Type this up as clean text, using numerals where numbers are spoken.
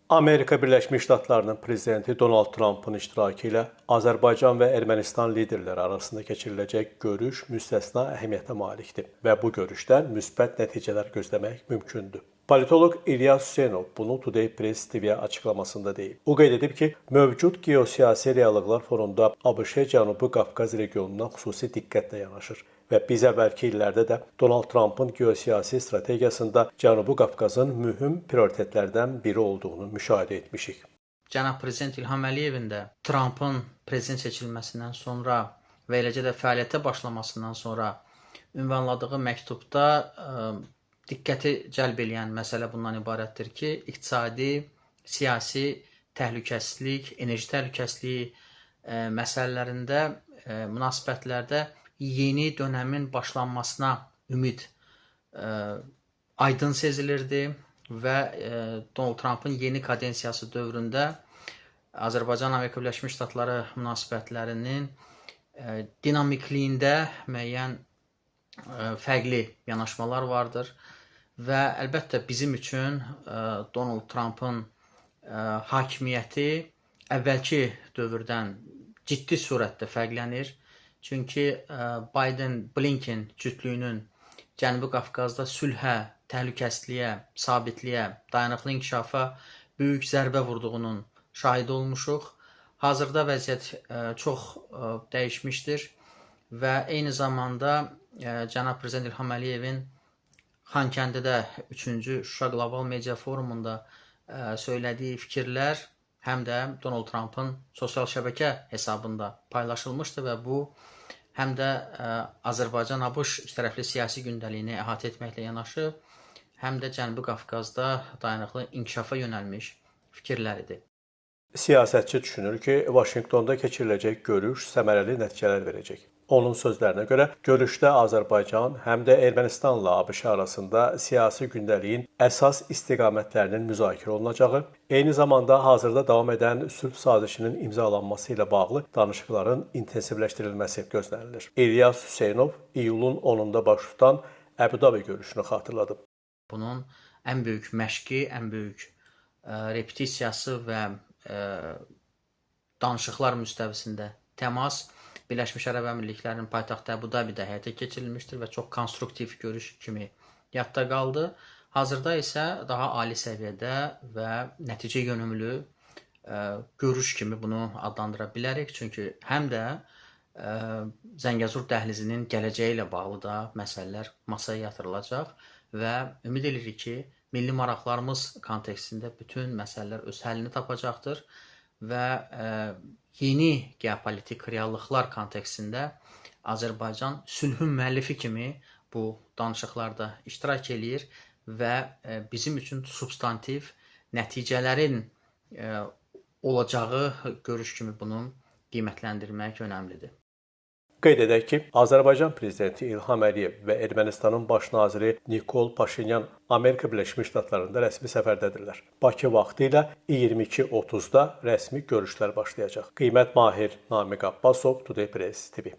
Amerika Birləşmiş Ştatlarının prezidenti Donald Trumpın iştirakı ilə Azərbaycan və Ermənistan liderləri arasında keçiriləcək görüş müstəsna əhəmiyyətə malikdir və bu görüşdən müsbət nəticələr gözləmək mümkündür. Politoloq İlyas Hüseynov bunu Today Press TV-yə açıqlamasında deyib. O qeyd edib ki, mövcud geosiyasi reallıqlar fonunda ABŞ Cənubi Qafqaz regionuna xüsusi diqqətlə yanaşır və biz əvvəlki illərdə də Donald Trumpın geosiyasi strategiyasında Cənubi Qafqazın mühüm prioritetlərdən biri olduğunu müşahidə etmişik. Cənab Prezident İlham Əliyevin də Trumpın prezident seçilməsindən sonra və eləcə də fəaliyyətə başlamasından sonra ünvanladığı məktubda diqqəti cəlb edən məsələ bundan ibarətdir ki, iqtisadi, siyasi təhlükəsizlik, enerji təhlükəsizliyi məsələlərində, münasibətlərdə yeni dönəmin başlanmasına ümid aydın sezilirdi və Donald Trumpın yeni kadensiyası dövründə Azərbaycan-Amerika Birləşmiş Ştatları münasibətlərinin dinamikliyində müəyyən fərqli yanaşmalar vardır və əlbəttə bizim üçün Donald Trumpın hakimiyyəti əvvəlki dövrdən ciddi surətdə fərqlənir. Çünki Biden-Blinken cütlüyünün Cənubi Qafqazda sülhə, təhlükəsizliyə, sabitliyə, dayanıqlı inkişafa böyük zərbə vurduğunun şahidi olmuşuq. Hazırda vəziyyət çox dəyişmişdir və eyni zamanda Cənab Prezident İlham Əliyevin Xankəndidə 3-cü Şuşa Qlobal Media Forumunda söylədiyi fikirlər həm də Donald Trumpın sosial şəbəkə hesabında paylaşılmışdı və bu həm də Azərbaycan-ABŞ ikitərəfli siyasi gündəliyini əhatə etməklə yanaşı, həm də Cənubi Qafqazda dayanıqlı inkişafa yönəlmiş fikirləridir. Siyasətçi düşünür ki, Vaşinqtonda keçiriləcək görüş səmərəli nəticələr verəcək. Onun sözlərinə görə, görüşdə Azərbaycan həm də Ermənistanla ABŞ arasında siyasi gündəliyin əsas istiqamətlərinin müzakirə olunacağı, eyni zamanda hazırda davam edən sülh sazişinin imzalanması ilə bağlı danışıqların intensivləşdirilməsi gözlənilir. İlyas Hüseynov iyulun 10-da baş tutan Əbu-Dabi görüşünü xatırladıb. Bunun ən böyük məşqi, ən böyük repetisiyası və danışıqlar müstəvisində təmas Birləşmiş Ərəb Əmirliklərinin paytaxtı Əbu-Dabidə həyata keçirilmişdir və çox konstruktiv görüş kimi yadda qaldı. Hazırda isə daha ali səviyyədə və nəticə yönümlü görüş kimi bunu adlandıra bilərik. Çünki həm də Zəngəzur dəhlizinin gələcəyi ilə bağlı da məsələlər masaya yatırılacaq və ümid edirik ki, milli maraqlarımız kontekstində bütün məsələlər öz həllini tapacaqdır və yeni geopolitik reallıqlar kontekstində Azərbaycan sülhün müəllifi kimi bu danışıqlarda iştirak eləyir və bizim üçün substantiv nəticələrin olacağı görüş kimi bunu qiymətləndirmək önəmlidir. Qeyd edək ki, Azərbaycan prezidenti İlham Əliyev və Ermənistanın baş naziri Nikol Paşinyan Amerika Birləşmiş Ştatlarında rəsmi səfərdədirlər. Bakı vaxtı ilə 22:30-da rəsmi görüşlər başlayacaq. Qiymət Mahir, Namiq Abbasov, Today Press TV.